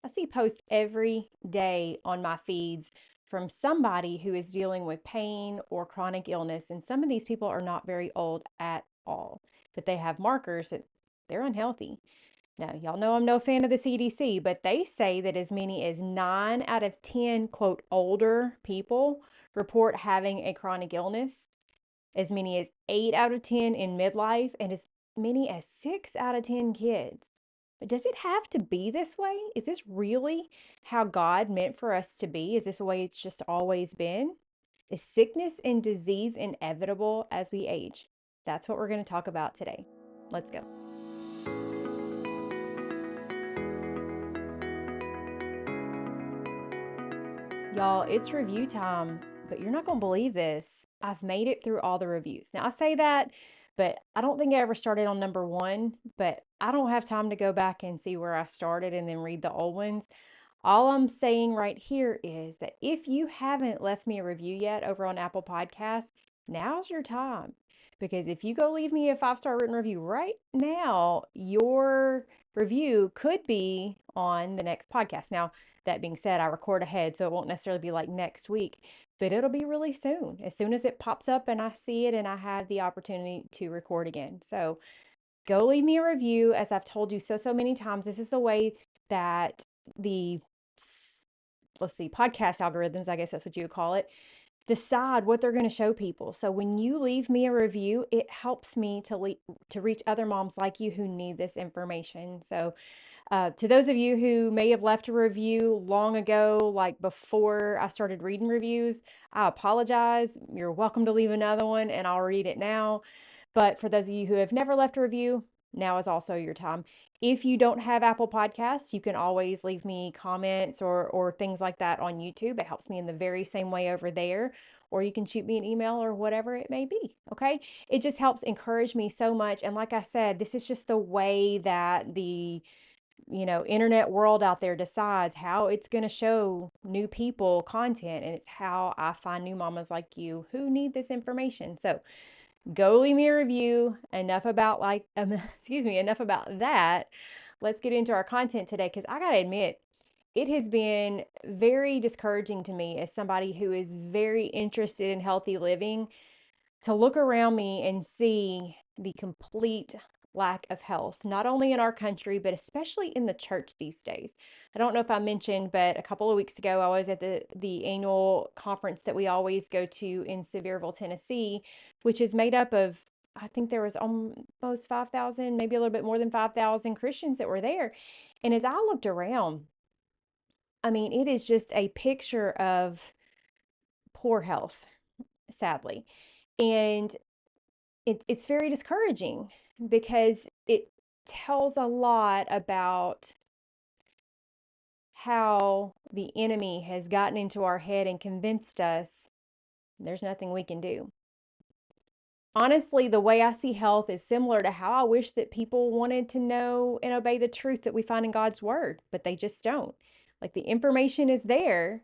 I see posts every day on my feeds from somebody who is dealing with pain or chronic illness. And some of these people are not very old at all, but they have markers that they're unhealthy. Now, y'all know I'm no fan of the CDC, but they say that as many as 9 out of 10, quote, older people report having a chronic illness, as many as 8 out of 10 in midlife, and as many as 6 out of 10 kids. But does it have to be this way? Is this really how God meant for us to be? Is this the way it's just always been? Is sickness and disease inevitable as we age? That's what we're going to talk about today. Let's go. Y'all, it's review time, but you're not going to believe this. I've made it through all the reviews. Now, I say that, but I don't think I ever started on number one, but I don't have time to go back and see where I started and then read the old ones. All I'm saying right here is that if you haven't left me a review yet over on Apple Podcasts, now's your time. Because if you go leave me a 5-star written review right now, your review could be on the next podcast. Now, that being said, I record ahead, so it won't necessarily be like next week, but it'll be really soon. As soon as it pops up and I see it and I have the opportunity to record again. So go leave me a review. As I've told you so many times, this is the way that the, let's see, podcast algorithms, I guess that's what you would call it, decide what they're going to show people. So when you leave me a review, it helps me to reach other moms like you who need this information. So to those of you who may have left a review long ago, like before I started reading reviews, I apologize. You're welcome to leave another one and I'll read it now. But for those of you who have never left a review, now is also your time. If you don't have Apple Podcasts, you can always leave me comments or things like that on YouTube. It helps me in the very same way over there. Or you can shoot me an email or whatever it may be. Okay. It just helps encourage me so much. And like I said, this is just the way that the internet world out there decides how it's going to show new people content. And it's how I find new mamas like you who need this information. So go leave me a review. Enough about enough about that. Let's get into our content today, because I gotta admit, it has been very discouraging to me as somebody who is very interested in healthy living to look around me and see the complete lack of health, not only in our country, but especially in the church these days. I don't know if I mentioned, but a couple of weeks ago, I was at the annual conference that we always go to in Sevierville, Tennessee, which is made up of, I think there was almost 5,000, maybe a little bit more than 5,000 Christians that were there. And as I looked around, I mean, it is just a picture of poor health, sadly. And it's very discouraging because it tells a lot about how the enemy has gotten into our head and convinced us there's nothing we can do. Honestly, the way I see health is similar to how I wish that people wanted to know and obey the truth that we find in God's word, but they just don't. Like, the information is there,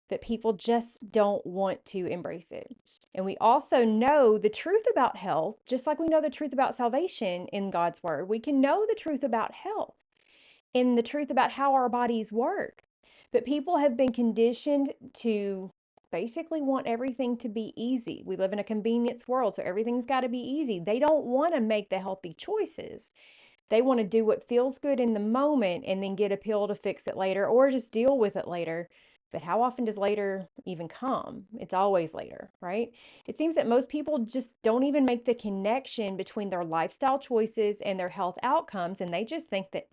but people just don't want to embrace it. And we also know the truth about health, just like we know the truth about salvation in God's word. We can know the truth about health and the truth about how our bodies work. But people have been conditioned to basically want everything to be easy. We live in a convenience world, so everything's got to be easy. They don't want to make the healthy choices. They want to do what feels good in the moment and then get a pill to fix it later or just deal with it later. But how often does later even come? It's always later, right? It seems that most people just don't even make the connection between their lifestyle choices and their health outcomes. And they just think that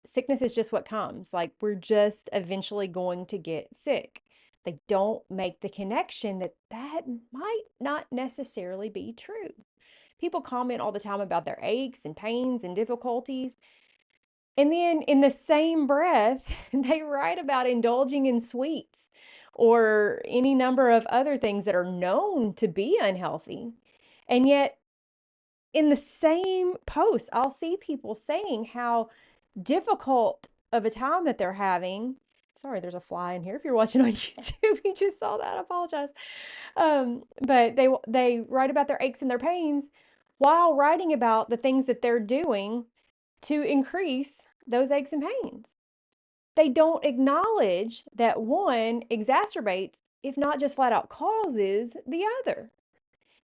sickness is just what comes. Like, we're just eventually going to get sick. They don't make the connection that that might not necessarily be true. People comment all the time about their aches and pains and difficulties. And then in the same breath, they write about indulging in sweets or any number of other things that are known to be unhealthy. And yet, in the same post, I'll see people saying how difficult of a time that they're having. Sorry, there's a fly in here. If you're watching on YouTube, you just saw that. I apologize. But they write about their aches and their pains while writing about the things that they're doing to increase those aches and pains. they don't acknowledge that one exacerbates, if not just flat out causes, the other.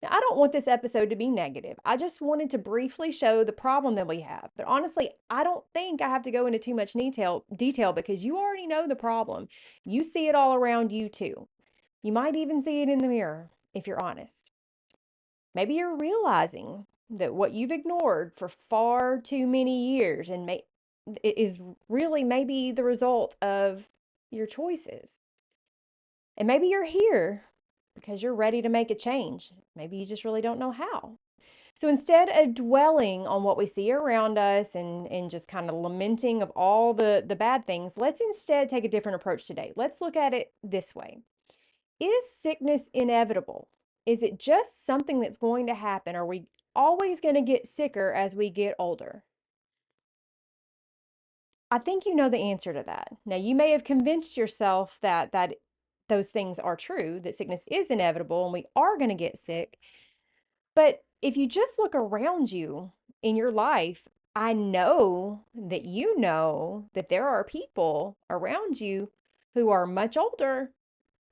Now, I don't want this episode to be negative. I just wanted to briefly show the problem that we have. But honestly, I don't think I have to go into too much detail because you already know the problem. You see it all around you too. You might even see it in the mirror if you're honest. Maybe you're realizing that what you've ignored for far too many years is really maybe the result of your choices. And maybe you're here because you're ready to make a change. Maybe you just really don't know how. So instead of dwelling on what we see around us and just kind of lamenting of all the bad things, let's instead take a different approach today. Let's look at it this way. Is sickness inevitable? Is it just something that's going to happen? Are we always going to get sicker as we get older? I think you know the answer to that. Now, you may have convinced yourself that those things are true, that sickness is inevitable and we are going to get sick. But if you just look around you in your life, I know that there are people around you who are much older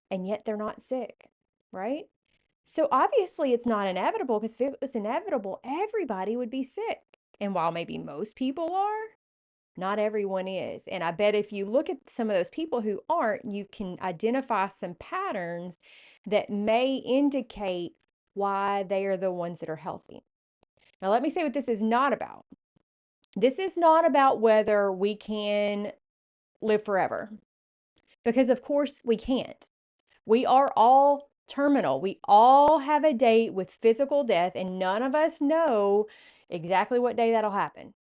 and yet they're not sick, right? So obviously it's not inevitable, because if it was inevitable, everybody would be sick. And while maybe most people are, not everyone is. And I bet if you look at some of those people who aren't, you can identify some patterns that may indicate why they are the ones that are healthy. Now, let me say what this is not about. This is not about whether we can live forever, because of course we can't. We are all terminal. We all have a date with physical death, and none of us know exactly what day that'll happen,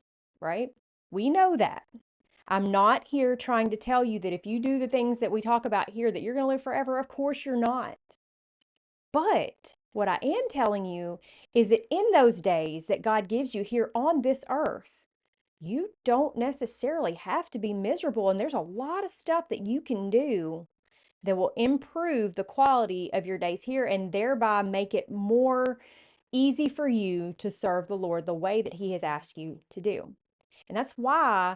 right? We know that. I'm not here trying to tell you that if you do the things that we talk about here, that you're going to live forever. Of course you're not. But what I am telling you is that in those days that God gives you here on this earth, you don't necessarily have to be miserable. And there's a lot of stuff that you can do that will improve the quality of your days here and thereby make it more easy for you to serve the Lord the way that He has asked you to do. And that's why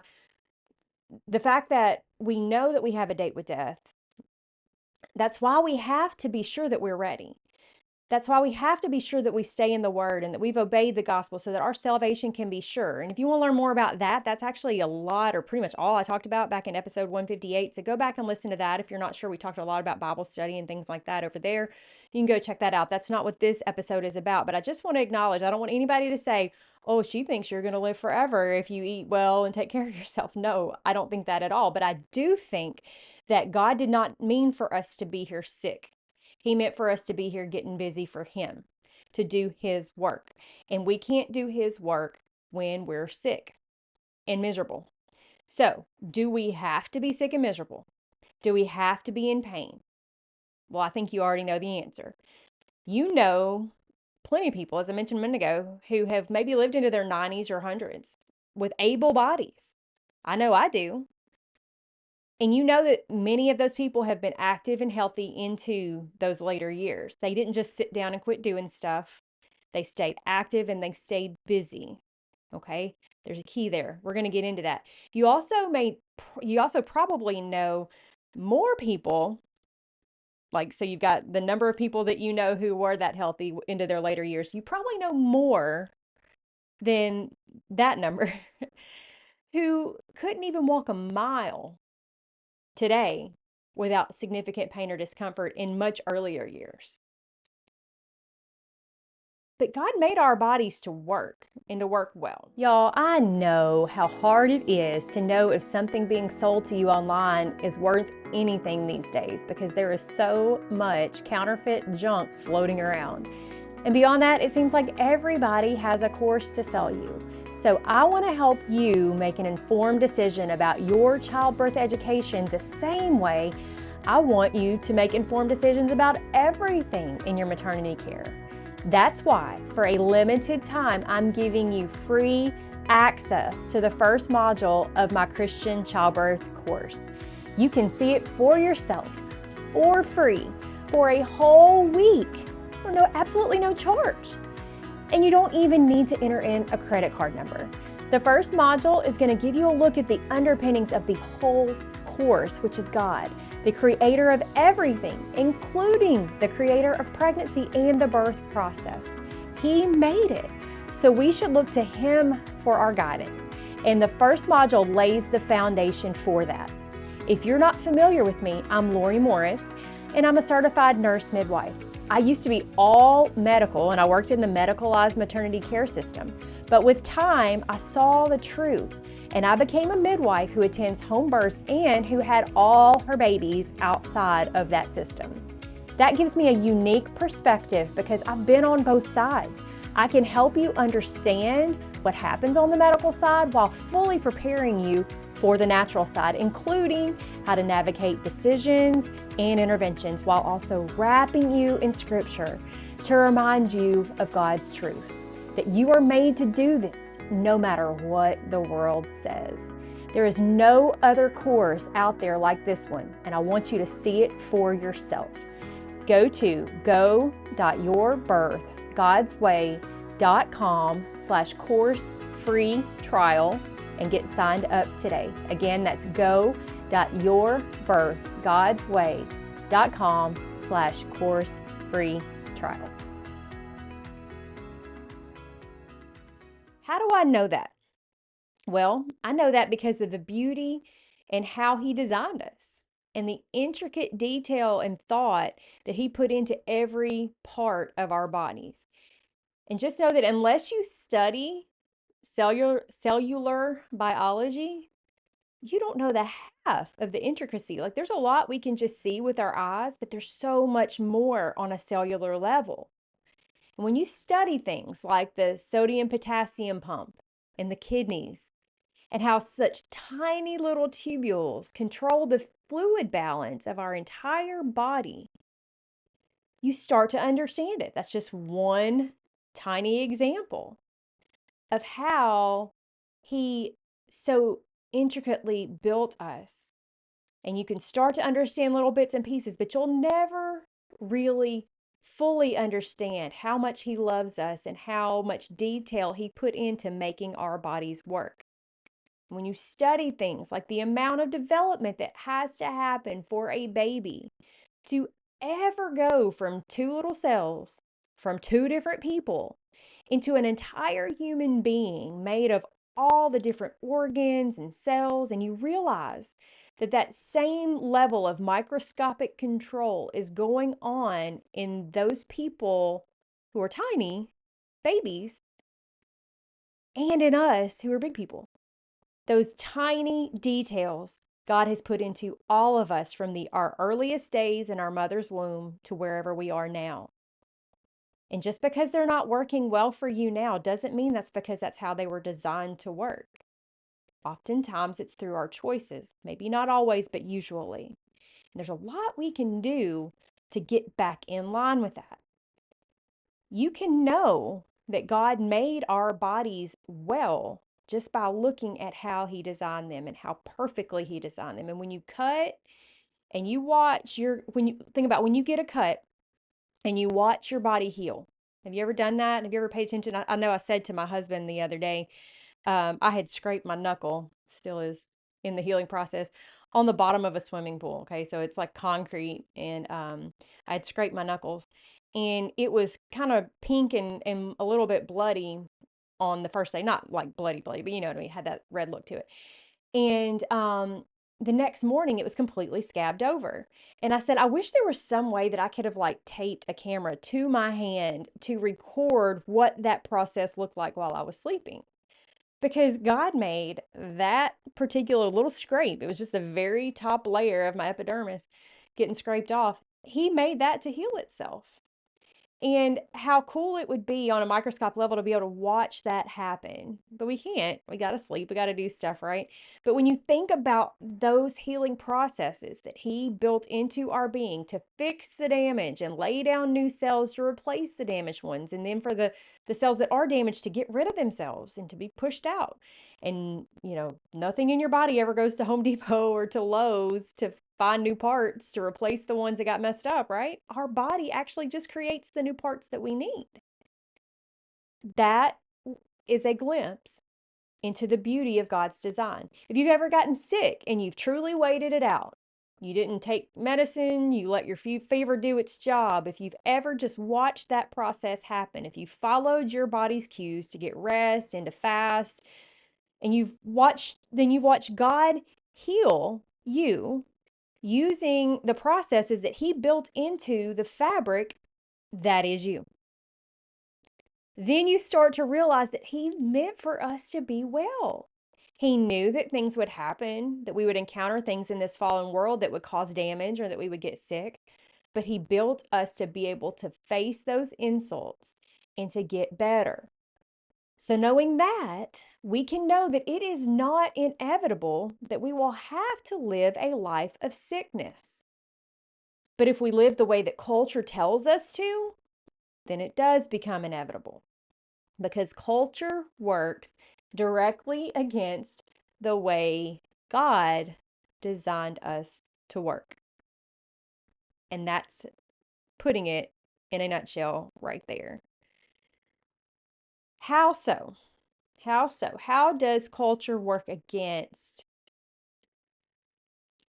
the fact that we know that we have a date with death, that's why we have to be sure that we're ready. That's why we have to be sure that we stay in the Word and that we've obeyed the gospel so that our salvation can be sure. And if you want to learn more about that, that's actually a lot, or pretty much all I talked about back in episode 158. So go back and listen to that. If you're not sure, we talked a lot about Bible study and things like that over there. You can go check that out. That's not what this episode is about. But I just want to acknowledge, I don't want anybody to say, oh, she thinks you're going to live forever if you eat well and take care of yourself. No, I don't think that at all. But I do think that God did not mean for us to be here sick. He meant for us to be here getting busy for Him, to do His work. And we can't do His work when we're sick and miserable. So, do we have to be sick and miserable? Do we have to be in pain? Well, I think you already know the answer. You know plenty of people, as I mentioned a minute ago, who have maybe lived into their 90s or 100s with able bodies. I know I do. And you know that many of those people have been active and healthy into those later years. They didn't just sit down and quit doing stuff. They stayed active and they stayed busy. Okay? There's a key there. We're going to get into that. You also probably know more people, like, so you've got the number of people that you know who were that healthy into their later years. You probably know more than that number who couldn't even walk a mile today without significant pain or discomfort in much earlier years. But God made our bodies to work and to work well. Y'all, I know how hard it is to know if something being sold to you online is worth anything these days, because there is so much counterfeit junk floating around. And beyond that, it seems like everybody has a course to sell you. So I want to help you make an informed decision about your childbirth education the same way I want you to make informed decisions about everything in your maternity care. That's why, for a limited time, I'm giving you free access to the first module of my Christian childbirth course. You can see it for yourself for free for a whole week for absolutely no charge. And you don't even need to enter in a credit card number. The first module is going to give you a look at the underpinnings of the whole course, which is God, the creator of everything, including the creator of pregnancy and the birth process. He made it. So we should look to Him for our guidance. And the first module lays the foundation for that. If you're not familiar with me, I'm Lori Morris, and I'm a certified nurse midwife. I used to be all medical, and I worked in the medicalized maternity care system. But with time, I saw the truth, and I became a midwife who attends home births and who had all her babies outside of that system. That gives me a unique perspective because I've been on both sides. I can help you understand what happens on the medical side while fully preparing you for the natural side, including how to navigate decisions and interventions while also wrapping you in Scripture to remind you of God's truth, that you are made to do this no matter what the world says. There is no other course out there like this one, and I want you to see it for yourself. Go to go.yourbirthgodsway.com/course free trial and get signed up today. Again, that's go.yourbirthgodsway.com/course free trial. How do I know that? Well, I know that because of the beauty and how He designed us and the intricate detail and thought that He put into every part of our bodies. And just know that unless you study cellular biology, you don't know the half of the intricacy. Like, there's a lot we can just see with our eyes, but there's so much more on a cellular level. And when you study things like the sodium potassium pump in the kidneys and how such tiny little tubules control the fluid balance of our entire body, you start to understand it. That's just one tiny example of how He so intricately built us. And you can start to understand little bits and pieces, but you'll never really fully understand how much He loves us and how much detail He put into making our bodies work. When you study things like the amount of development that has to happen for a baby to ever go from two little cells from two different people into an entire human being made of all the different organs and cells, and you realize that that same level of microscopic control is going on in those people who are tiny babies and in us who are big people. Those tiny details God has put into all of us from our earliest days in our mother's womb to wherever we are now. And just because they're not working well for you now doesn't mean that's because that's how they were designed to work. Oftentimes it's through our choices, maybe not always, but usually. And there's a lot we can do to get back in line with that. You can know that God made our bodies well just by looking at how He designed them and how perfectly He designed them. And when you cut and you watch when you think about when you get a cut and you watch your body heal. Have you ever done that? Have you ever paid attention? I know I said to my husband the other day, I had scraped my knuckle, still is in the healing process, on the bottom of a swimming pool. Okay, so it's like concrete, and I had scraped my knuckles, and it was kind of pink and a little bit bloody on the first day. Not like bloody, but you know what I mean, had that red look to it. And the next morning it was completely scabbed over. And I said, I wish there was some way that I could have like taped a camera to my hand to record what that process looked like while I was sleeping. Because God made that particular little scrape, it was just the very top layer of my epidermis getting scraped off. He made that to heal itself. And how cool it would be on a microscope level to be able to watch that happen. But we can't. We got to sleep. We got to do stuff, right? But when you think about those healing processes that He built into our being to fix the damage and lay down new cells to replace the damaged ones, and then for the cells that are damaged to get rid of themselves and to be pushed out. And, you know, nothing in your body ever goes to Home Depot or to Lowe's to find new parts to replace the ones that got messed up, right? Our body actually just creates the new parts that we need. That is a glimpse into the beauty of God's design. If you've ever gotten sick and you've truly waited it out, you didn't take medicine, you let your fever do its job. If you've ever just watched that process happen, if you followed your body's cues to get rest and to fast, and you've watched God heal you using the processes that He built into the fabric that is you. Then you start to realize that He meant for us to be well. He knew that things would happen, that we would encounter things in this fallen world that would cause damage or that we would get sick. But He built us to be able to face those insults and to get better. So knowing that, we can know that it is not inevitable that we will have to live a life of sickness. But if we live the way that culture tells us to, then it does become inevitable, because culture works directly against the way God designed us to work. And that's putting it in a nutshell right there. How so? How so? How does culture work against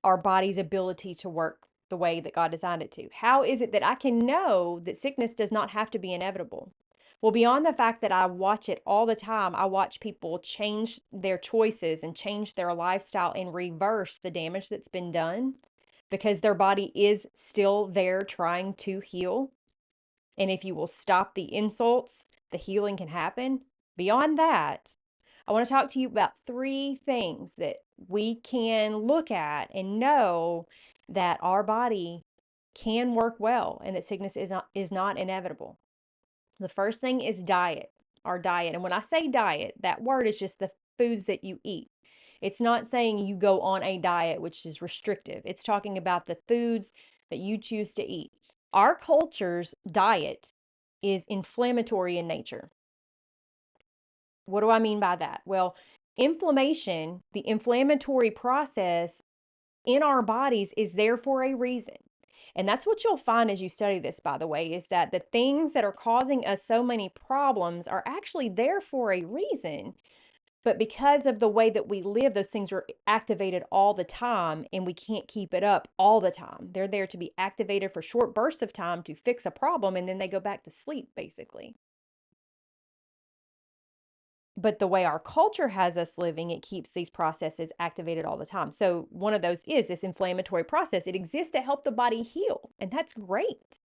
our body's ability to work the way that God designed it to? How is it that I can know that sickness does not have to be inevitable? Well, beyond the fact that I watch it all the time, I watch people change their choices and change their lifestyle and reverse the damage that's been done because their body is still there trying to heal. And if you will stop the insults, the healing can happen. Beyond that, I want to talk to you about 3 things that we can look at and know that our body can work well and that sickness is not inevitable. The first thing is diet, our diet. And when I say diet, that word is just the foods that you eat. It's not saying you go on a diet, which is restrictive. It's talking about the foods that you choose to eat. Our culture's diet is inflammatory in nature. What do I mean by that? Well, inflammation, the inflammatory process in our bodies is there for a reason. And that's what you'll find as you study this, by the way, is that the things that are causing us so many problems are actually there for a reason. But because of the way that we live, those things are activated all the time and we can't keep it up all the time. They're there to be activated for short bursts of time to fix a problem, and then they go back to sleep, basically. But the way our culture has us living, it keeps these processes activated all the time. So one of those is this inflammatory process. It exists to help the body heal, and that's great.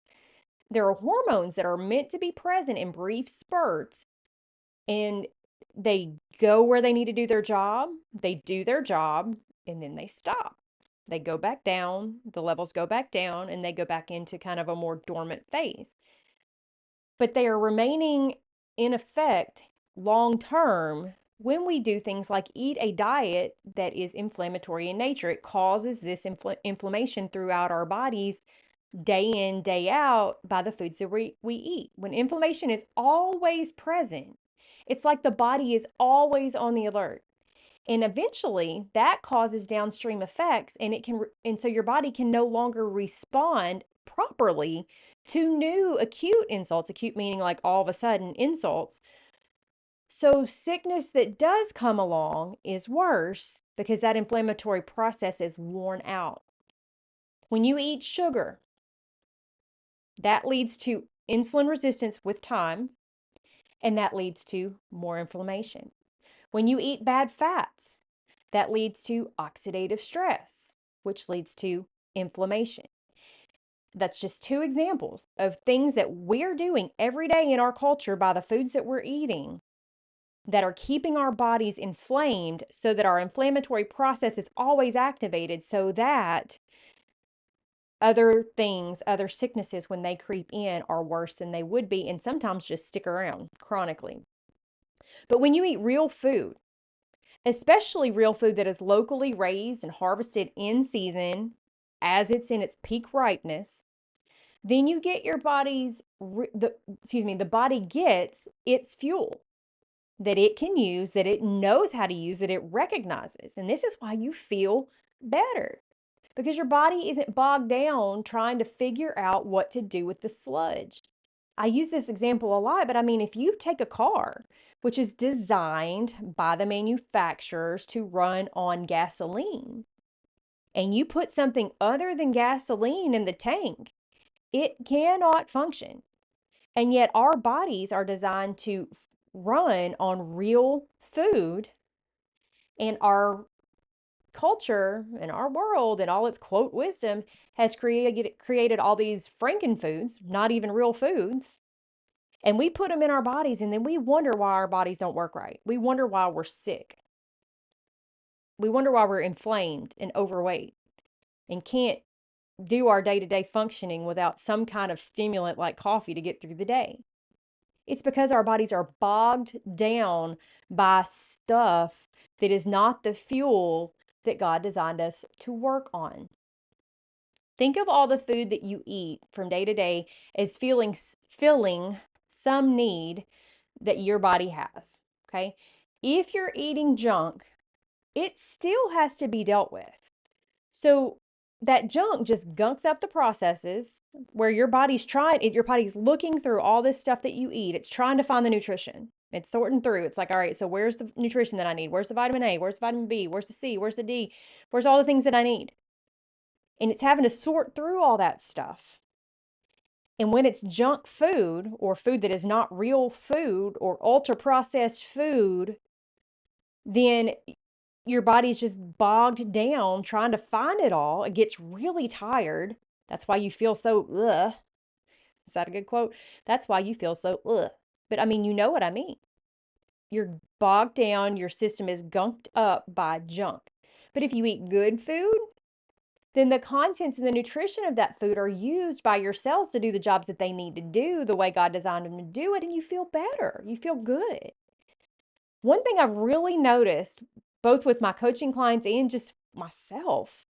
There are hormones that are meant to be present in brief spurts, and they go where they need to do their job. They do their job, and then they stop. They go back down, the levels go back down, and they go back into kind of a more dormant phase. But they are remaining in effect long term when we do things like eat a diet that is inflammatory in nature. It causes this inflammation throughout our bodies day in, day out by the foods that we eat. When inflammation is always present, it's like the body is always on the alert. And eventually that causes downstream effects, and so your body can no longer respond properly to new acute insults, acute meaning like all of a sudden insults. So sickness that does come along is worse because that inflammatory process is worn out. When you eat sugar, that leads to insulin resistance with time, and that leads to more inflammation. When you eat bad fats, that leads to oxidative stress, which leads to inflammation. That's just 2 examples of things that we're doing every day in our culture by the foods that we're eating that are keeping our bodies inflamed so that our inflammatory process is always activated so that other things, other sicknesses, when they creep in, are worse than they would be and sometimes just stick around chronically. But when you eat real food, especially real food that is locally raised and harvested in season as it's in its peak ripeness, then you get your the body gets its fuel that it can use, that it knows how to use, that it recognizes. And this is why you feel better, because your body isn't bogged down trying to figure out what to do with the sludge. I use this example a lot, but I mean, if you take a car, which is designed by the manufacturers to run on gasoline, and you put something other than gasoline in the tank, it cannot function. And yet, our bodies are designed to run on real food, and our culture and our world and all its quote wisdom has created all these frankenfoods, not even real foods, and we put them in our bodies, and then we wonder why our bodies don't work right. We wonder why we're sick. We wonder why we're inflamed and overweight and can't do our day-to-day functioning without some kind of stimulant like coffee to get through the day. It's because our bodies are bogged down by stuff that is not the fuel that God designed us to work on. Think of all the food that you eat from day to day as filling some need that your body has, okay? If you're eating junk, it still has to be dealt with. So that junk just gunks up the processes where your body's looking through all this stuff that you eat. It's trying to find the nutrition. It's sorting through. It's like, all right, so where's the nutrition that I need? Where's the vitamin A? Where's the vitamin B? Where's the C? Where's the D? Where's all the things that I need? And it's having to sort through all that stuff. And when it's junk food or food that is not real food or ultra processed food, then your body's just bogged down trying to find it all. It gets really tired. That's why you feel so, ugh. Is that a good quote? That's why you feel so, ugh. But I mean, you know what I mean. You're bogged down. Your system is gunked up by junk. But if you eat good food, then the contents and the nutrition of that food are used by your cells to do the jobs that they need to do the way God designed them to do it, and you feel better. You feel good. One thing I've really noticed, both with my coaching clients and just myself,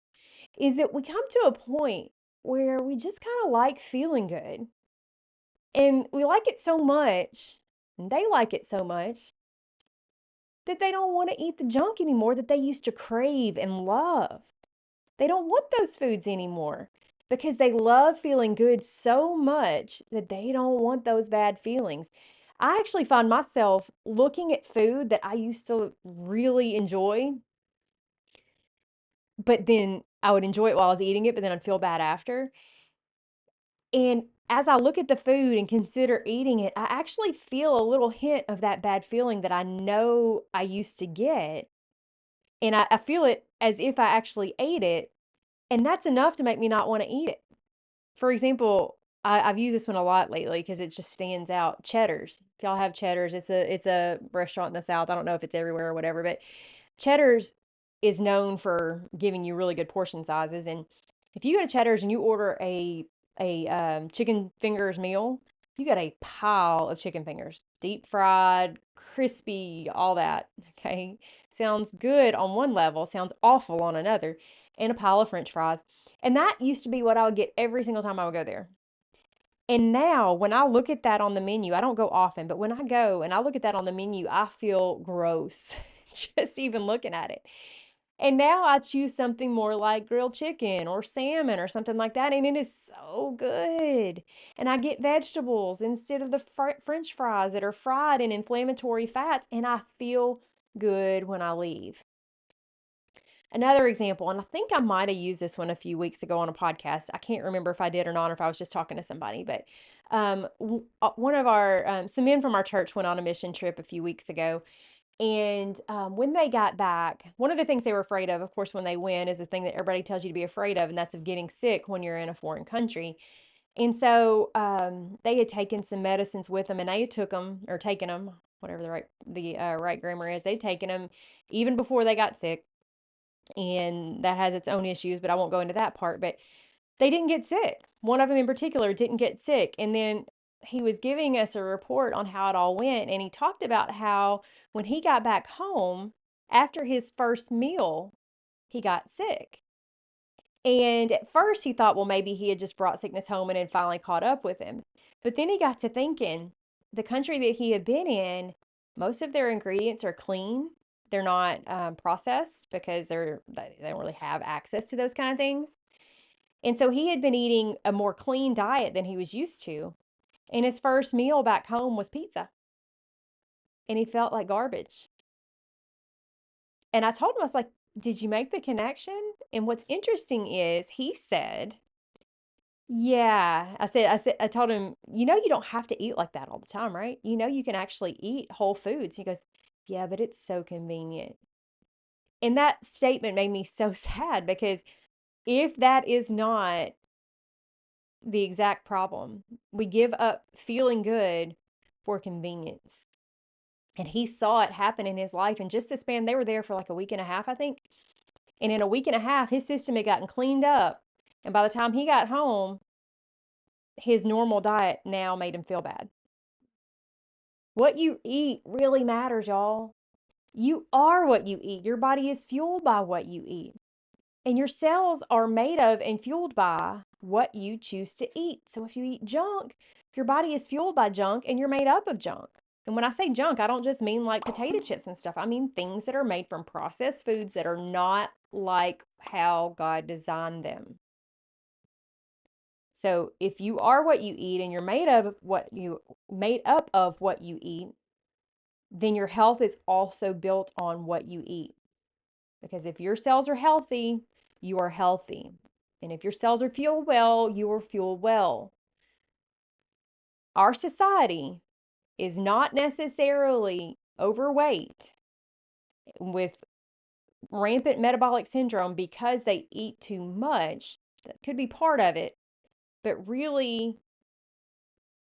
is that we come to a point where we just kind of like feeling good. And we like it so much, and they like it so much, that they don't want to eat the junk anymore that they used to crave and love. They don't want those foods anymore because they love feeling good so much that they don't want those bad feelings. I actually find myself looking at food that I used to really enjoy, but then I would enjoy it while I was eating it, but then I'd feel bad after. And as I look at the food and consider eating it, I actually feel a little hint of that bad feeling that I know I used to get. And I feel it as if I actually ate it. And that's enough to make me not want to eat it. For example, I've used this one a lot lately because it just stands out. Cheddar's. If y'all have Cheddar's, it's a restaurant in the South. I don't know if it's everywhere or whatever, but Cheddar's is known for giving you really good portion sizes. And if you go to Cheddar's and you order a chicken fingers meal, you got a pile of chicken fingers, deep fried, crispy, all that. Okay, sounds good on one level, sounds awful on another, and a pile of French fries. And that used to be what I would get every single time I would go there. And now, when I look at that on the menu, I don't go often, but when I go and I look at that on the menu, I feel gross just even looking at it. And now I choose something more like grilled chicken or salmon or something like that, and it is so good. And I get vegetables instead of the French fries that are fried in inflammatory fats, and I feel good when I leave. Another example, and I think I might have used this one a few weeks ago on a podcast. I can't remember if I did or not, or if I was just talking to somebody, but one of some men from our church went on a mission trip a few weeks ago. And when they got back, one of the things they were afraid of course, when they win, is the thing that everybody tells you to be afraid of, and that's of getting sick when you're in a foreign country. And so they had taken some medicines with them, and they had took them or taken them, whatever the right grammar is. They'd taken them even before they got sick, and that has its own issues, but I won't go into that part. But they didn't get sick. One of them in particular didn't get sick. And then he was giving us a report on how it all went. And he talked about how when he got back home after his first meal, he got sick. And at first he thought, well, maybe he had just brought sickness home and had finally caught up with him. But then he got to thinking, the country that he had been in, most of their ingredients are clean. They're not processed because they don't really have access to those kind of things. And so he had been eating a more clean diet than he was used to. And his first meal back home was pizza. And he felt like garbage. And I told him, I was like, did you make the connection? And what's interesting is he said, yeah. I told him, you don't have to eat like that all the time, right? You can actually eat whole foods. He goes, yeah, but it's so convenient. And that statement made me so sad because if that is not the exact problem, we give up feeling good for convenience. And he saw it happen in his life. And just the span, they were there for like a week and a half, I think. And in a week and a half, his system had gotten cleaned up. And by the time he got home, his normal diet now made him feel bad. What you eat really matters, y'all. You are what you eat. Your body is fueled by what you eat. And your cells are made of and fueled by what you choose to eat. So if you eat junk, your body is fueled by junk and you're made up of junk. And when I say junk, I don't just mean like potato chips and stuff. I mean things that are made from processed foods that are not like how God designed them. So if you are what you eat and you're made up of what you eat, then your health is also built on what you eat. Because if your cells are healthy, you are healthy. And if your cells are fueled well, you are fueled well. Our society is not necessarily overweight with rampant metabolic syndrome because they eat too much. That could be part of it. But really,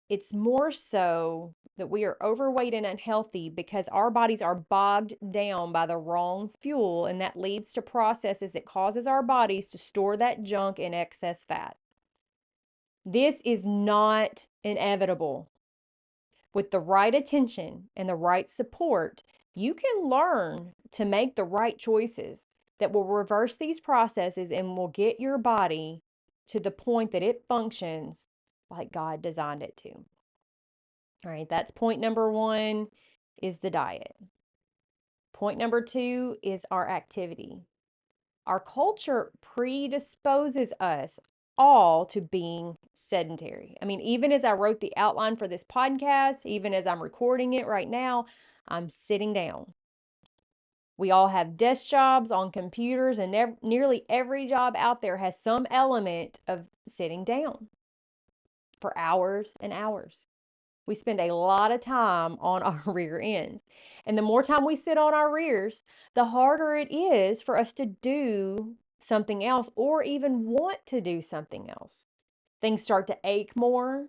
it's more so that we are overweight and unhealthy because our bodies are bogged down by the wrong fuel, and that leads to processes that causes our bodies to store that junk in excess fat. This is not inevitable. With the right attention and the right support, you can learn to make the right choices that will reverse these processes and will get your body to the point that it functions like God designed it to. All right, that's point number 1 is the diet. Point number 2 is our activity. Our culture predisposes us all to being sedentary. I mean, even as I wrote the outline for this podcast, even as I'm recording it right now, I'm sitting down. We all have desk jobs on computers, and nearly every job out there has some element of sitting down for hours and hours. We spend a lot of time on our rear ends. And the more time we sit on our rears, the harder it is for us to do something else or even want to do something else. Things start to ache more.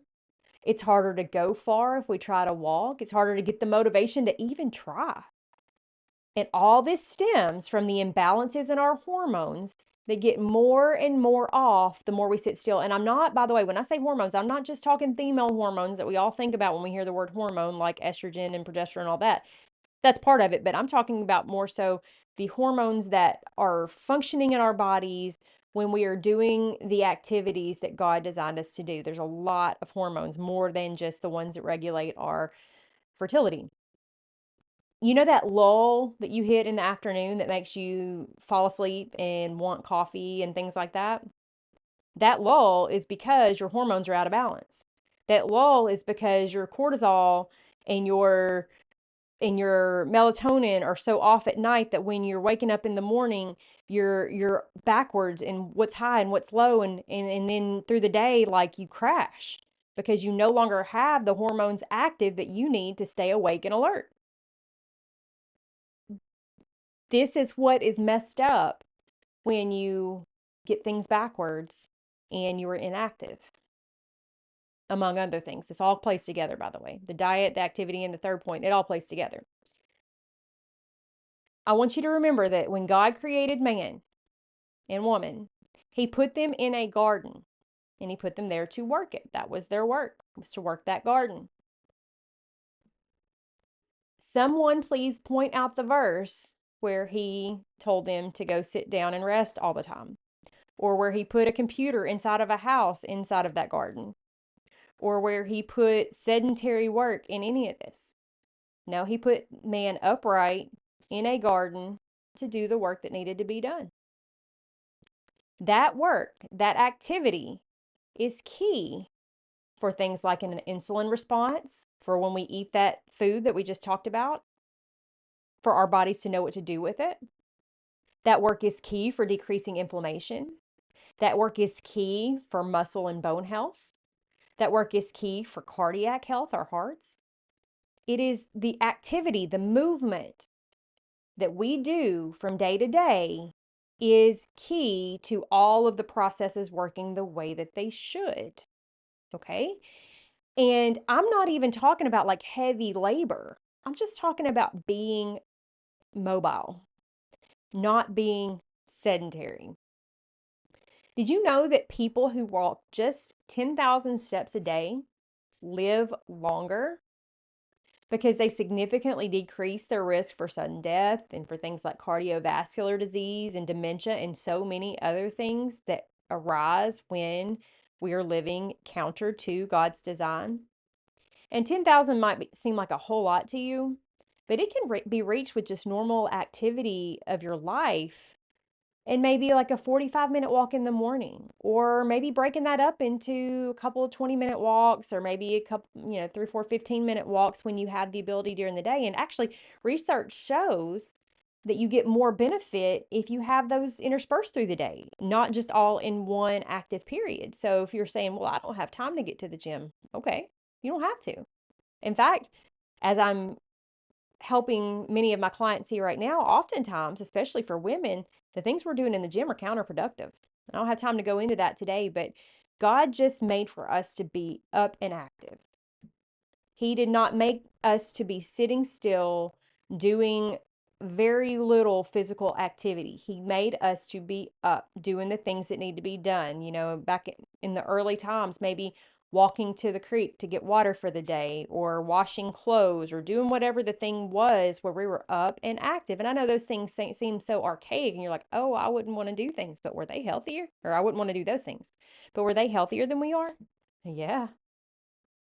It's harder to go far if we try to walk. It's harder to get the motivation to even try. And all this stems from the imbalances in our hormones that get more and more off the more we sit still. And I'm not, by the way, when I say hormones, I'm not just talking female hormones that we all think about when we hear the word hormone, like estrogen and progesterone and all that. That's part of it, but I'm talking about more so the hormones that are functioning in our bodies when we are doing the activities that God designed us to do. There's a lot of hormones, more than just the ones that regulate our fertility. You know that lull that you hit in the afternoon that makes you fall asleep and want coffee and things like that? That lull is because your hormones are out of balance. That lull is because your cortisol and your melatonin are so off at night that when you're waking up in the morning, you're backwards in what's high and what's low, and then through the day, like, you crash because you no longer have the hormones active that you need to stay awake and alert. This is what is messed up when you get things backwards and you're inactive, among other things. This all plays together, by the way. The diet, the activity, and the third point, it all plays together. I want you to remember that when God created man and woman, he put them in a garden and he put them there to work it. That was their work, was to work that garden. Someone please point out the verse where he told them to go sit down and rest all the time, or where he put a computer inside of a house inside of that garden, or where he put sedentary work in any of this. No, he put man upright in a garden to do the work that needed to be done. That work, that activity is key for things like an insulin response, for when we eat that food that we just talked about, for our bodies to know what to do with it. That work is key for decreasing inflammation. That work is key for muscle and bone health. That work is key for cardiac health, our hearts. It is the activity, the movement that we do from day to day is key to all of the processes working the way that they should. Okay? And I'm not even talking about like heavy labor. I'm just talking about being mobile, not being sedentary. Did you know that people who walk just 10,000 steps a day live longer because they significantly decrease their risk for sudden death and for things like cardiovascular disease and dementia and so many other things that arise when we are living counter to God's design? And 10,000 might seem like a whole lot to you, but it can be reached with just normal activity of your life, and maybe like a 45-minute walk in the morning, or maybe breaking that up into a couple of 20-minute walks, or maybe a couple, 3, 4, 15-minute walks when you have the ability during the day. And actually, research shows that you get more benefit if you have those interspersed through the day, not just all in one active period. So if you're saying, well, I don't have time to get to the gym, okay, you don't have to. In fact, as I'm helping many of my clients see right now, oftentimes, especially for women, the things we're doing in the gym are counterproductive. I don't have time to go into that today, but God just made for us to be up and active. He did not make us to be sitting still doing very little physical activity. He made us to be up doing the things that need to be done. Back in the early times, maybe walking to the creek to get water for the day, or washing clothes, or doing whatever the thing was where we were up and active. And I know those things seem so archaic, and you're like, oh, I wouldn't want to do things, but were they healthier? Or I wouldn't want to do those things, but were they healthier than we are? Yeah.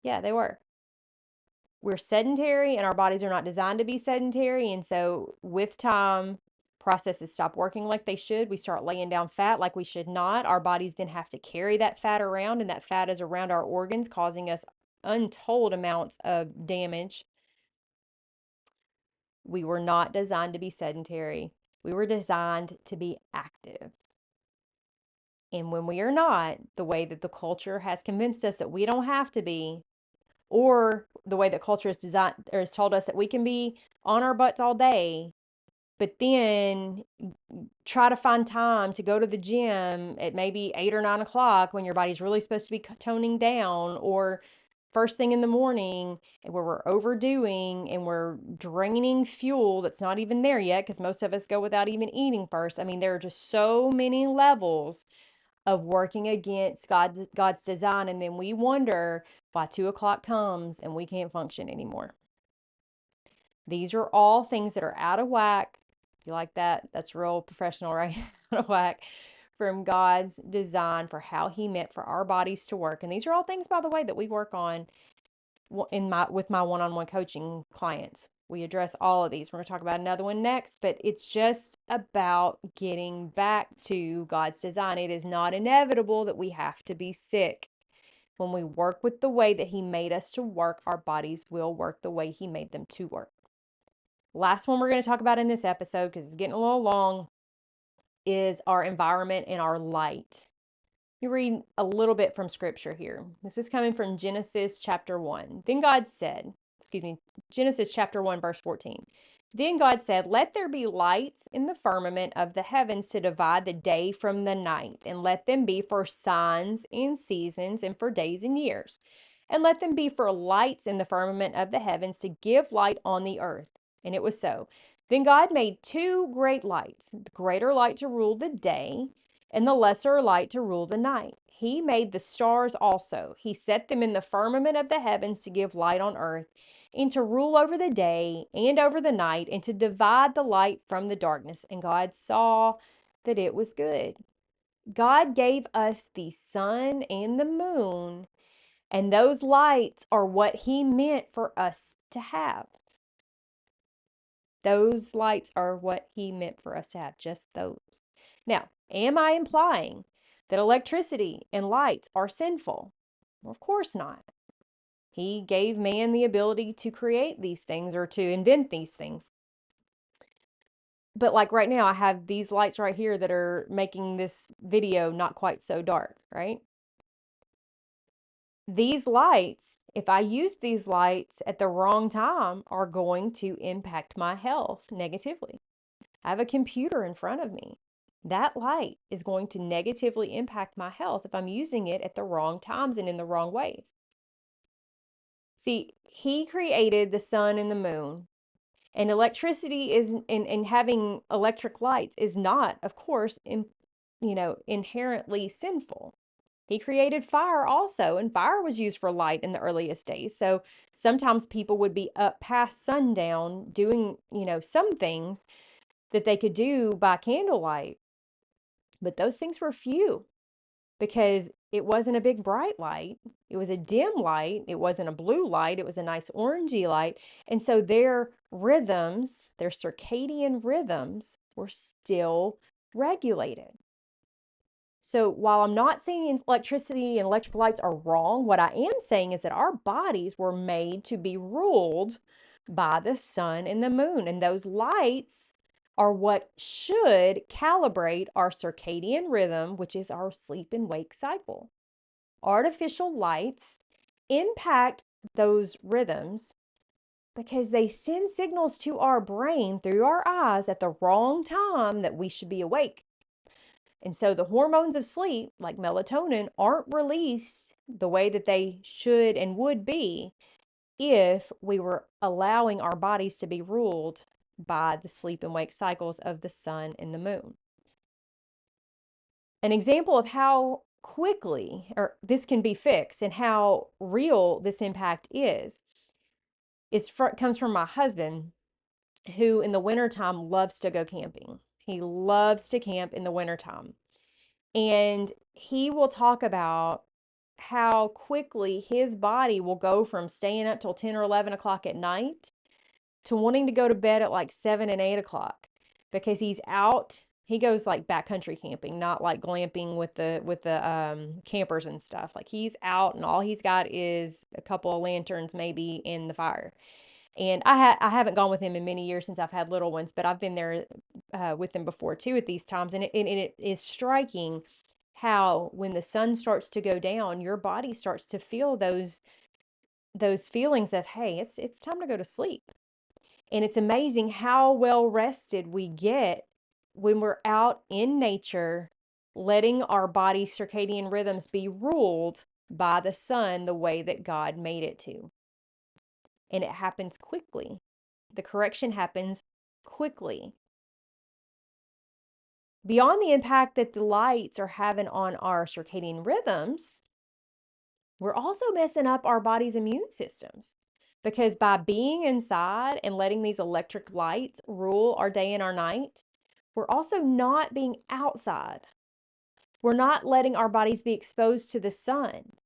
Yeah, they were. We're sedentary, and our bodies are not designed to be sedentary. And so with time, processes stop working like they should. We start laying down fat like we should not. Our bodies then have to carry that fat around, and that fat is around our organs, causing us untold amounts of damage. We were not designed to be sedentary. We were designed to be active. And when we are not, the way that the culture has convinced us that we don't have to be, or the way that culture is designed or has told us that we can be on our butts all day, but then try to find time to go to the gym at maybe 8 or 9 o'clock when your body's really supposed to be toning down, or first thing in the morning, where we're overdoing and we're draining fuel that's not even there yet, because most of us go without even eating first. I mean, there are just so many levels of working against God's design. And then we wonder why 2 o'clock comes and we can't function anymore. These are all things that are out of whack. You like that? That's real professional, right? Out of whack from God's design for how He meant for our bodies to work. And these are all things, by the way, that we work on with my one-on-one coaching clients. We address all of these. We're going to talk about another one next, but it's just about getting back to God's design. It is not inevitable that we have to be sick. When we work with the way that He made us to work, our bodies will work the way He made them to work. Last one we're going to talk about in this episode, because it's getting a little long, is our environment and our light. You read a little bit from scripture here. This is coming from Genesis chapter 1. Genesis chapter 1, verse 14. Then God said, let there be lights in the firmament of the heavens to divide the day from the night, and let them be for signs and seasons and for days and years. And let them be for lights in the firmament of the heavens to give light on the earth. And it was so. Then God made 2 great lights, the greater light to rule the day, and the lesser light to rule the night. He made the stars also. He set them in the firmament of the heavens to give light on earth, and to rule over the day and over the night, and to divide the light from the darkness. And God saw that it was good. God gave us the sun and the moon, and those lights are what He meant for us to have. Those lights are what He meant for us to have, just those. Now, am I implying that electricity and lights are sinful? Well, of course not. He gave man the ability to create these things or to invent these things. But like right now, I have these lights right here that are making this video not quite so dark, right? These lights, if I use these lights at the wrong time, are going to impact my health negatively. I have a computer in front of me. That light is going to negatively impact my health if I'm using it at the wrong times and in the wrong ways. See, he created the sun and the moon, and electricity is, and having electric lights is not, of course, inherently sinful. He created fire also, and fire was used for light in the earliest days. So sometimes people would be up past sundown doing, some things that they could do by candlelight. But those things were few because it wasn't a big bright light. It was a dim light. It wasn't a blue light. It was a nice orangey light. And so their rhythms, their circadian rhythms, were still regulated. So while I'm not saying electricity and electric lights are wrong, what I am saying is that our bodies were made to be ruled by the sun and the moon. And those lights are what should calibrate our circadian rhythm, which is our sleep and wake cycle. Artificial lights impact those rhythms because they send signals to our brain through our eyes at the wrong time that we should be awake. And so the hormones of sleep, like melatonin, aren't released the way that they should and would be if we were allowing our bodies to be ruled by the sleep and wake cycles of the sun and the moon. An example of how quickly this can be fixed and how real this impact comes from my husband, who in the wintertime loves to go camping. He loves to camp in the wintertime. And he will talk about how quickly his body will go from staying up till 10 or 11 o'clock at night to wanting to go to bed at like 7 and 8 o'clock because he's out. He goes like backcountry camping, not like glamping with the campers and stuff. Like he's out and all he's got is a couple of lanterns maybe in the fire. And I haven't gone with him in many years since I've had little ones, but I've been there with him before too at these times. And it is striking how when the sun starts to go down, your body starts to feel those feelings of, hey, it's time to go to sleep. And it's amazing how well rested we get when we're out in nature, letting our body's circadian rhythms be ruled by the sun the way that God made it to. And it happens quickly. The correction happens quickly. Beyond the impact that the lights are having on our circadian rhythms, we're also messing up our body's immune systems. Because by being inside and letting these electric lights rule our day and our night, we're also not being outside. We're not letting our bodies be exposed to the sun.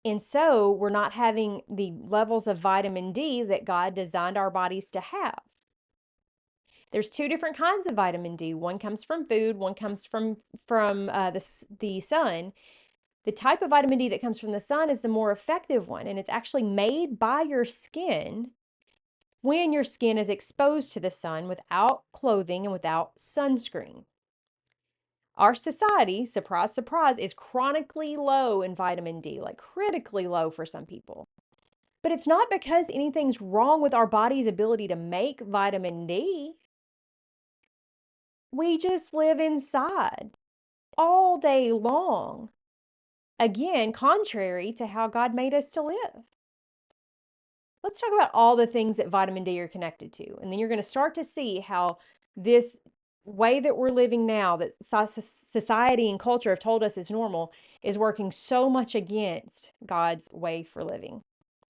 And so we're not having the levels of vitamin D that God designed our bodies to have. There's two different kinds of vitamin D. One comes from food, one comes from the sun. The type of vitamin D that comes from the sun is the more effective one, and it's actually made by your skin when your skin is exposed to the sun without clothing and without sunscreen. Our society, surprise, surprise, is chronically low in vitamin D, like critically low for some people. But it's not because anything's wrong with our body's ability to make vitamin D. We just live inside all day long. Again, contrary to how God made us to live. Let's talk about all the things that vitamin D are connected to. And then you're going to start to see how this way that we're living now, that society and culture have told us is normal, is working so much against God's way for living.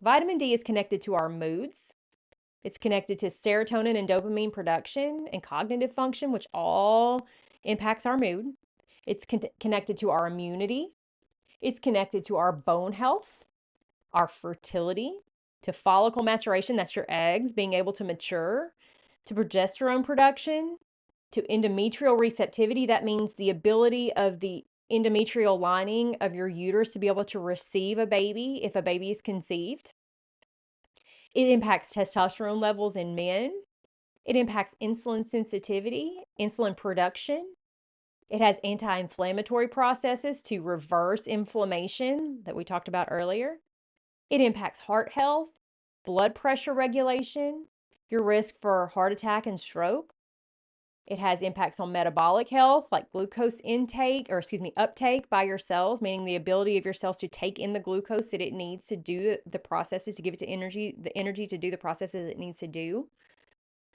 Vitamin D is connected to our moods. It's connected to serotonin and dopamine production and cognitive function, which all impacts our mood. It's connected to our immunity. It's connected to our bone health, our fertility, to follicle maturation, that's your eggs being able to mature, to progesterone production, to endometrial receptivity, that means the ability of the endometrial lining of your uterus to be able to receive a baby if a baby is conceived. It impacts testosterone levels in men. It impacts insulin sensitivity, insulin production. It has anti-inflammatory processes to reverse inflammation that we talked about earlier. It impacts heart health, blood pressure regulation, your risk for heart attack and stroke. It has impacts on metabolic health, like glucose uptake by your cells, meaning the ability of your cells to take in the glucose that it needs to do the processes, to give it to the energy to do the processes it needs to do.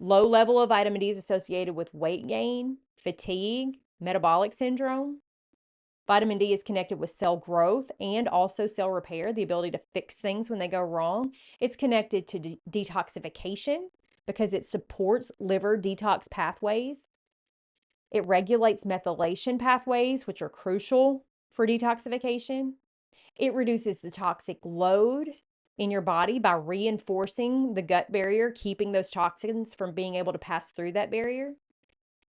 Low level of vitamin D is associated with weight gain, fatigue, metabolic syndrome. Vitamin D is connected with cell growth and also cell repair, the ability to fix things when they go wrong. It's connected to detoxification because it supports liver detox pathways. It regulates methylation pathways, which are crucial for detoxification. It reduces the toxic load in your body by reinforcing the gut barrier, keeping those toxins from being able to pass through that barrier.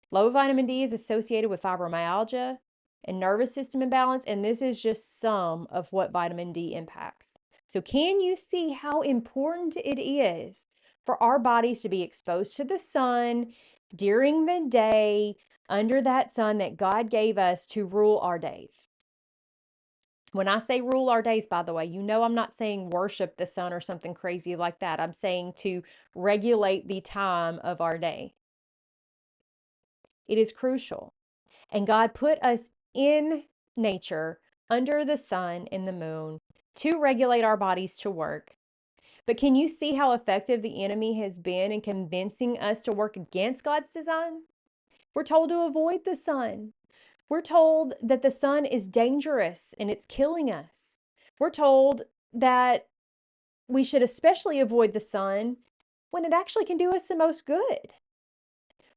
Low vitamin D is associated with fibromyalgia and nervous system imbalance, and this is just some of what vitamin D impacts. So can you see how important it is for our bodies to be exposed to the sun during the day, under that sun that God gave us to rule our days? When I say rule our days, by the way, you know I'm not saying worship the sun or something crazy like that. I'm saying to regulate the time of our day. It is crucial. And God put us in nature, under the sun and the moon, to regulate our bodies to work. But can you see how effective the enemy has been in convincing us to work against God's design? We're told to avoid the sun. We're told that the sun is dangerous and it's killing us. We're told that we should especially avoid the sun when it actually can do us the most good.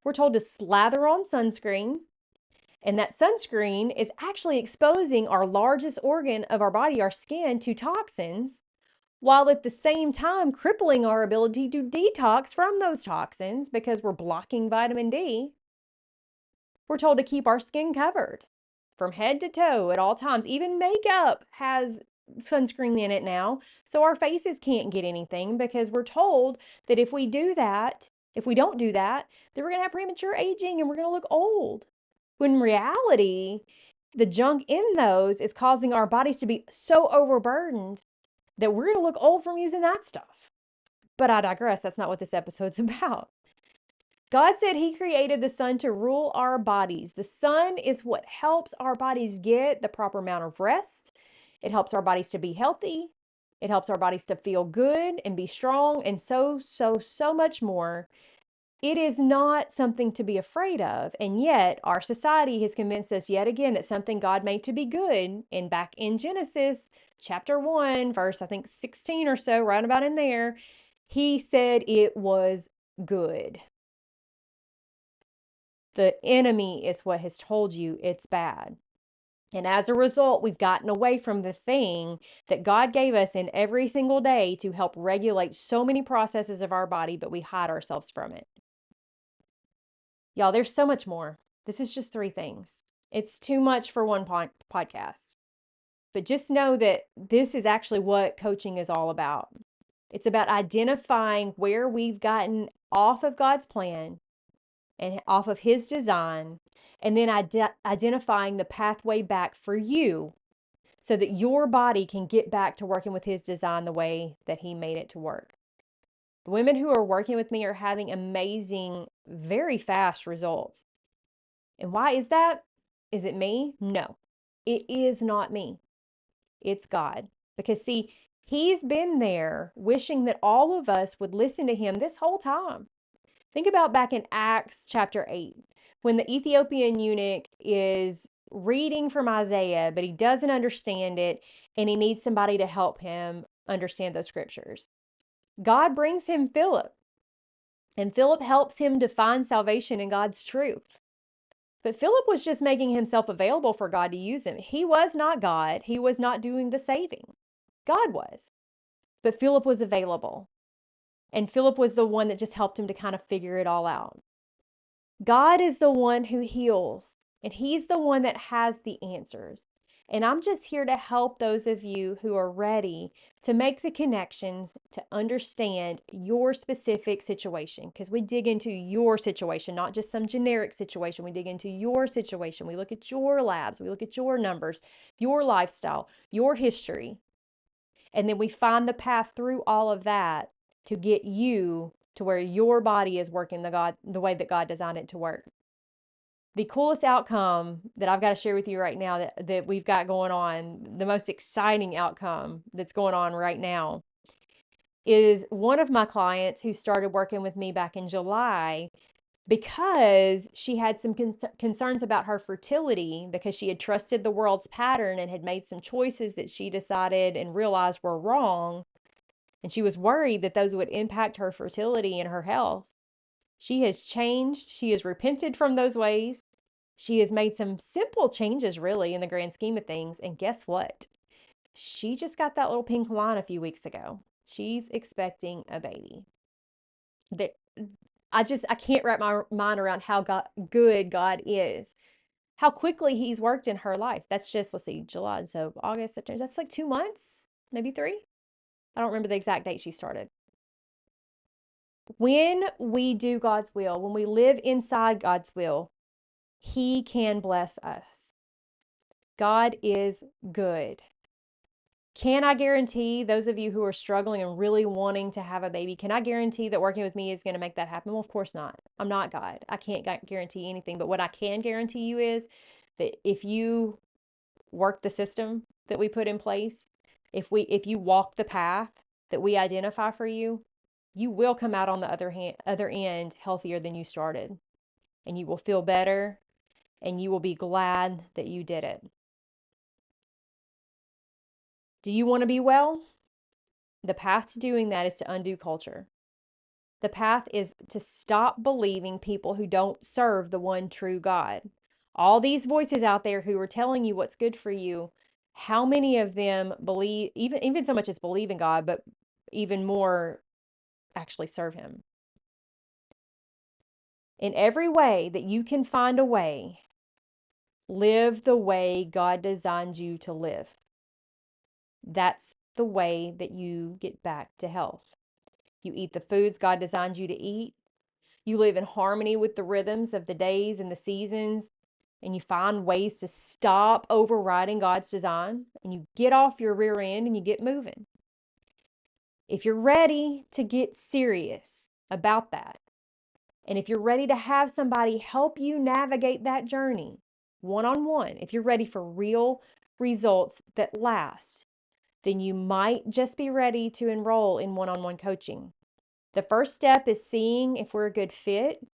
We're told to slather on sunscreen, and that sunscreen is actually exposing our largest organ of our body, our skin, to toxins, while at the same time crippling our ability to detox from those toxins because we're blocking vitamin D. We're told to keep our skin covered from head to toe at all times. Even makeup has sunscreen in it now, so our faces can't get anything because we're told that if we don't do that, then we're going to have premature aging and we're going to look old. When in reality, the junk in those is causing our bodies to be so overburdened that we're going to look old from using that stuff. But I digress. That's not what this episode's about. God said He created the sun to rule our bodies. The sun is what helps our bodies get the proper amount of rest. It helps our bodies to be healthy. It helps our bodies to feel good and be strong, and so much more. It is not something to be afraid of. And yet our society has convinced us yet again that something God made to be good. And back in Genesis chapter 1, verse, I think 16 or so, right about in there, He said it was good. The enemy is what has told you it's bad. And as a result, we've gotten away from the thing that God gave us in every single day to help regulate so many processes of our body, but we hide ourselves from it. Y'all, there's so much more. This is just 3 things. It's too much for one podcast. But just know that this is actually what coaching is all about. It's about identifying where we've gotten off of God's plan and off of His design, and then identifying the pathway back for you so that your body can get back to working with His design the way that He made it to work. The women who are working with me are having amazing, very fast results. And why is that? Is it me? No, it is not me. It's God. Because see, He's been there wishing that all of us would listen to Him this whole time. Think about back in Acts chapter 8, when the Ethiopian eunuch is reading from Isaiah, but he doesn't understand it, and he needs somebody to help him understand those scriptures. God brings him Philip, and Philip helps him to find salvation in God's truth. But Philip was just making himself available for God to use him. He was not God. He was not doing the saving. God was. But Philip was available. And Philip was the one that just helped him to kind of figure it all out. God is the one who heals, And He's the one that has the answers. And I'm just here to help those of you who are ready to make the connections to understand your specific situation. Because we dig into your situation, not just some generic situation. We dig into your situation. We look at your labs. We look at your numbers, your lifestyle, your history. And then we find the path through all of that to get you to where your body is working the way that God designed it to work. The coolest outcome that I've got to share with you right now that we've got going on, the most exciting outcome that's going on right now, is one of my clients who started working with me back in July because she had some concerns about her fertility because she had trusted the world's pattern and had made some choices that she decided and realized were wrong. And she was worried that those would impact her fertility and her health. She has changed. She has repented from those ways. She has made some simple changes, really, in the grand scheme of things. And guess what? She just got that little pink line a few weeks ago. She's expecting a baby. I can't wrap my mind around how good God is. How quickly He's worked in her life. That's just, let's see, July, so August, September. That's like 2 months, maybe 3. I don't remember the exact date she started. When we do God's will, when we live inside God's will, He can bless us. God is good. Can I guarantee those of you who are struggling and really wanting to have a baby, can I guarantee that working with me is going to make that happen? Well, of course not. I'm not God. I can't guarantee anything. But what I can guarantee you is that if you work the system that we put in place, if you walk the path that we identify for you, you will come out on the other end healthier than you started. And you will feel better, and you will be glad that you did it. Do you want to be well? The path to doing that is to undo culture. The path is to stop believing people who don't serve the one true God. All these voices out there who are telling you what's good for you, how many of them believe, even so much as believe in God, but even more actually serve Him? In every way that you can find a way, live the way God designed you to live. That's the way that you get back to health. You eat the foods God designed you to eat. You live in harmony with the rhythms of the days and the seasons, and you find ways to stop overriding God's design, and you get off your rear end and you get moving. If you're ready to get serious about that, and if you're ready to have somebody help you navigate that journey one-on-one, if you're ready for real results that last, then you might just be ready to enroll in one-on-one coaching. The first step is seeing if we're a good fit.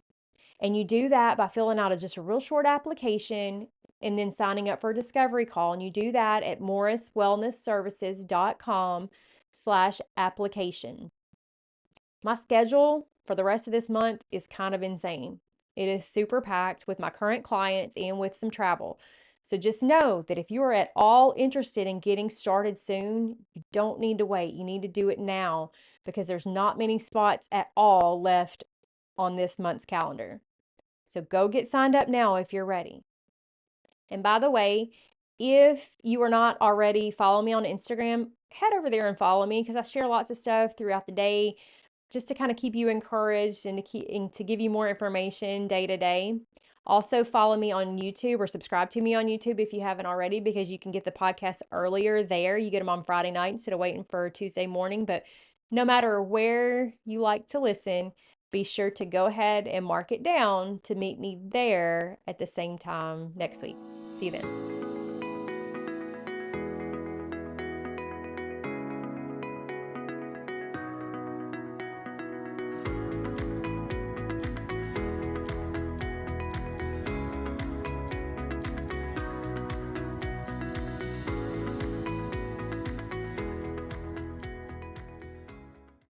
And you do that by filling out just a real short application and then signing up for a discovery call. And you do that at morriswellnessservices.com/application. My schedule for the rest of this month is kind of insane. It is super packed with my current clients and with some travel. So just know that if you are at all interested in getting started soon, you don't need to wait. You need to do it now because there's not many spots at all left on this month's calendar. So go get signed up now if you're ready. And by the way, if you are not already following me on Instagram, head over there and follow me because I share lots of stuff throughout the day just to kind of keep you encouraged and to give you more information day to day. Also follow me on YouTube or subscribe to me on YouTube if you haven't already because you can get the podcast earlier there. You get them on Friday night instead of waiting for Tuesday morning. But no matter where you like to listen, be sure to go ahead and mark it down to meet me there at the same time next week. See you then.